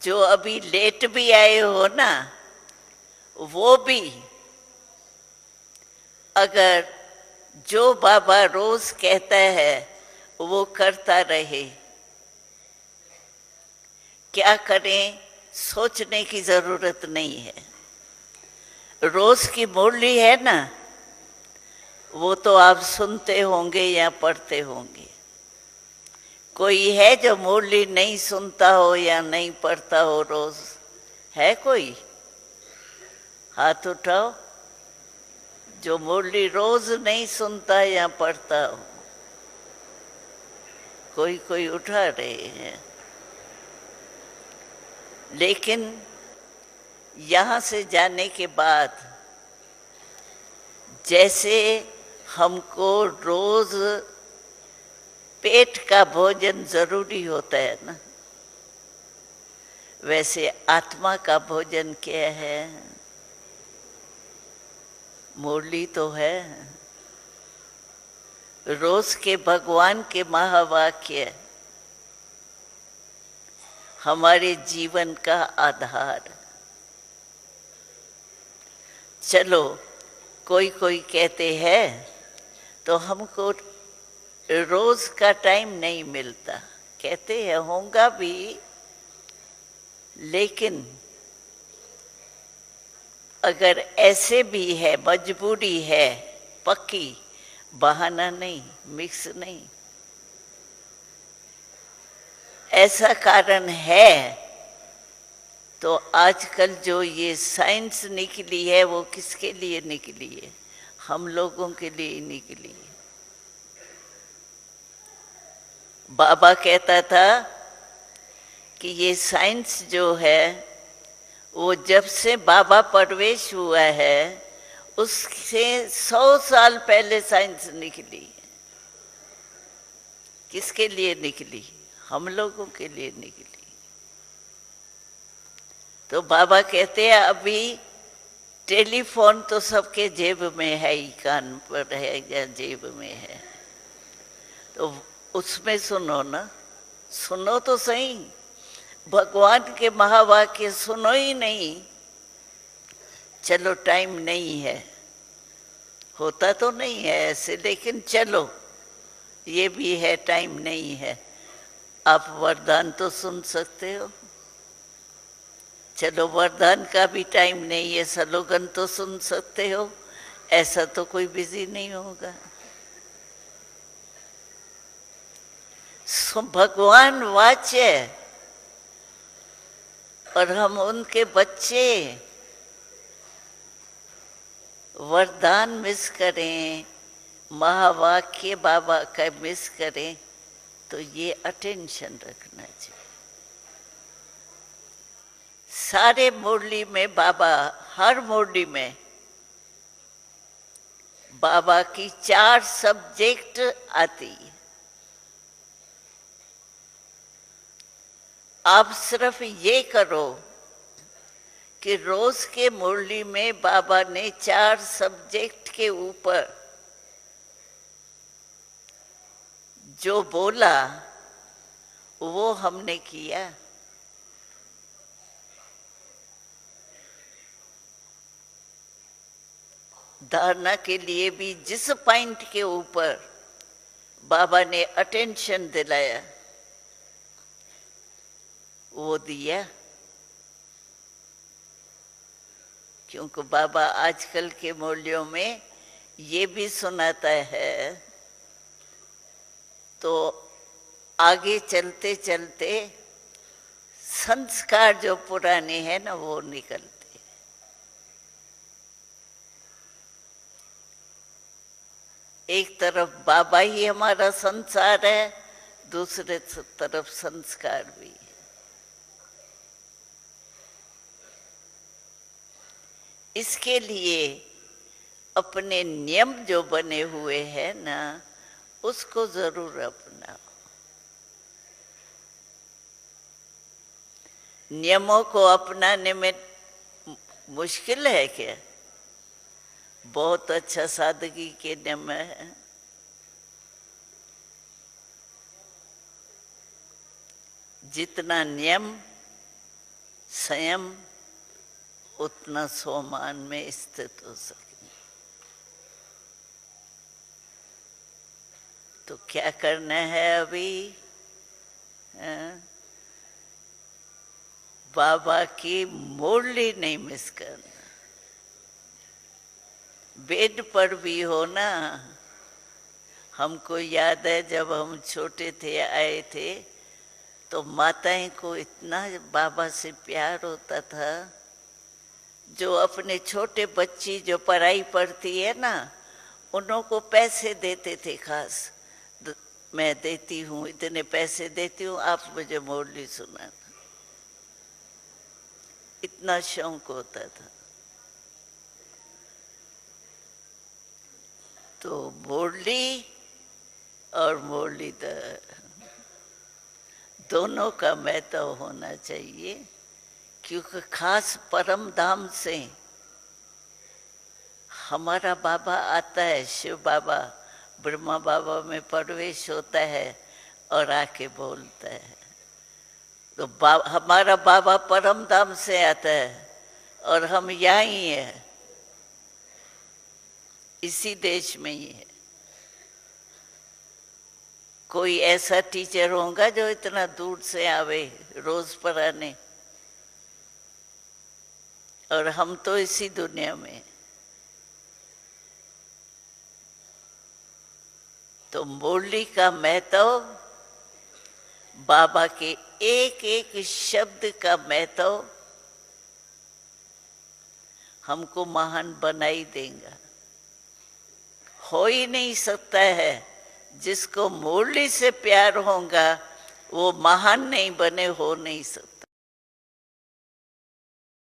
जो अभी लेट भी आए हो ना, वो भी अगर जो बाबा रोज कहता है वो करता रहे, क्या करें सोचने की जरूरत नहीं है। रोज की मुरली है ना, वो तो आप सुनते होंगे या पढ़ते होंगे। कोई है जो मुरली नहीं सुनता हो या नहीं पढ़ता हो रोज? है कोई? हाथ उठाओ जो मुरली रोज नहीं सुनता या पढ़ता हो। कोई कोई उठा रहे हैं। लेकिन यहाँ से जाने के बाद जैसे हमको रोज पेट का भोजन जरूरी होता है ना, वैसे आत्मा का भोजन क्या है? मुरली तो है। रोज के भगवान के महावाक्य हमारे जीवन का आधार। चलो कोई कोई कहते हैं तो हमको रोज का टाइम नहीं मिलता, कहते हैं होगा भी, लेकिन अगर ऐसे भी है, मजबूरी है पक्की, बहाना नहीं, मिक्स नहीं। ऐसा कारण है तो आजकल जो ये साइंस निकली है वो किसके लिए निकली है? हम लोगों के लिए निकली है। बाबा कहता था कि ये साइंस जो है वो जब से बाबा प्रवेश हुआ है उससे 100 साल पहले साइंस निकली है। किसके लिए निकली? हम लोगों के लिए निकली। तो बाबा कहते हैं अभी टेलीफोन तो सबके जेब में है ही, कान पर है या जेब में है, तो उसमें सुनो ना, सुनो तो सही। भगवान के महावाक्य सुनो ही नहीं। चलो टाइम नहीं है, होता तो नहीं है ऐसे, लेकिन चलो ये भी है, टाइम नहीं है। आप वरदान तो सुन सकते हो। चलो वरदान का भी टाइम नहीं है, स्लोगन तो सुन सकते हो। ऐसा तो कोई बिजी नहीं होगा। भगवान वाच्य और हम उनके बच्चे, वरदान मिस करें, महावाक्य बाबा का मिस करें, तो ये अटेंशन रखना चाहिए। सारे मुरली में बाबा, हर मुरली में बाबा की 4 सब्जेक्ट आती है। आप सिर्फ ये करो कि रोज के मुरली में बाबा ने 4 सब्जेक्ट के ऊपर जो बोला वो हमने किया। धारणा के लिए भी जिस पॉइंट के ऊपर बाबा ने अटेंशन दिलाया वो दिया। क्योंकि बाबा आजकल के मूल्यों में ये भी सुनाता है, तो आगे चलते चलते संस्कार जो पुराने हैं ना वो निकलते। एक तरफ बाबा ही हमारा संसार है, दूसरे तरफ संस्कार भी है। इसके लिए अपने नियम जो बने हुए हैं ना उसको जरूर अपनाओ। नियमों को अपनाने में मुश्किल है क्या? बहुत अच्छा सादगी के नियम है। जितना नियम स्वयं उतना स्वमान में स्थित हो सके। तो क्या करना है अभी? बाबा की मुरली नहीं मिस करना। बेड पर भी हो ना। हमको याद है जब हम छोटे थे, आए थे, तो माताएं को इतना बाबा से प्यार होता था। जो अपने छोटे बच्ची जो पढ़ाई पढ़ती है ना, उन्हों को पैसे देते थे खास। मैं देती हूँ, इतने पैसे देती हूँ, आप मुझे मुरली सुनाना। इतना शौक होता था। तो मुरली और मुरलीधर दोनों का महत्व होना चाहिए, क्योंकि खास परम धाम से हमारा बाबा आता है। शिव बाबा ब्रह्मा बाबा में प्रवेश होता है और आके बोलता है। तो हमारा बाबा परम धाम से आता है और हम यहाँ ही हैं, इसी देश में ही है। कोई ऐसा टीचर होगा जो इतना दूर से आवे रोज पढ़ाने, और हम तो इसी दुनिया में। तो मुरली का महत्व, बाबा के एक एक शब्द का महत्व हमको महान बना ही देगा। हो ही नहीं सकता है, जिसको मुरली से प्यार होगा वो महान नहीं बने, हो नहीं सकता।